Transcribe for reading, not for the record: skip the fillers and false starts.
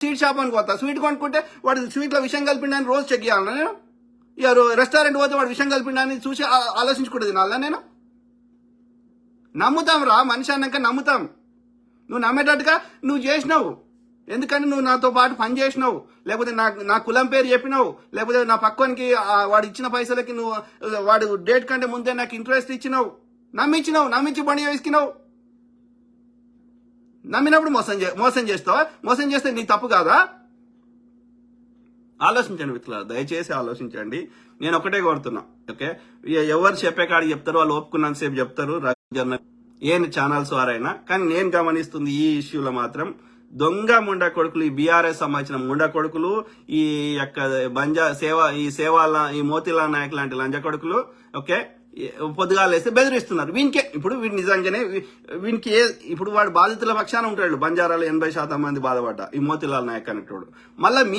Sweet shop అని పోతా, sweet కొనుక్కుంటే వాడు స్వీట్లో విషయం కలిపిండని రోజు చెక్ చేయాలన్నా నేను? ఇక రెస్టారెంట్ పోతే వాడు విషయం కలిపిండని చూసి ఆలోచించకూడదు తినాలా నేను? నమ్ముతాం రా, మనిషి అన్నాక నమ్ముతాం. నువ్వు నమ్మేటట్టుగా నువ్వు చేసినావు, ఎందుకని నువ్వు నాతో పాటు పని చేసినావు, లేకపోతే నా కులం పేరు చెప్పినావు, లేకపోతే నా పక్వానికి వాడు ఇచ్చిన పైసలకి నువ్వు వాడు డేట్ కంటే ముందే నాకు ఇంట్రెస్ట్ ఇచ్చినావు, నమ్మించి బండి వేసుకున్నావు. నమ్మినప్పుడు మోసం చేస్తావా? మోసం చేస్తే నీ తప్పు కాదా? ఆలోచించండి మిత్రులారా, దయచేసి ఆలోచించండి. నేను ఒకటే కోరుతున్నా, ఓకే? ఎవరు చెప్పే కాడికి చెప్తారు, వాళ్ళు ఒప్పుకున్నంతసేపు చెప్తారు ఏ ఛానల్స్ వారైనా. కానీ నేను గమనిస్తుంది ఈ ఇష్యూలో మాత్రం దొంగ ముండా కొడుకులు, ఈ బీఆర్ఎస్ సంబంధించిన ముండా కొడుకులు, ఈ యొక్క ఈ మోతీలాల్ నాయక్ లాంటి లంజ కొడుకులు, ఓకే, పొద్దుగాలేస్తే బెదిరిస్తున్నారు. ఇప్పుడు వీడు నిజంగానే వీనికి ఇప్పుడు వాడు బాధితుల పక్షాన ఉంటాడు. బంజారాలు 80% మంది బాధపడ్డా ఈ మోతీలాల్ నాయక్ అనేటోడు. మళ్ళీ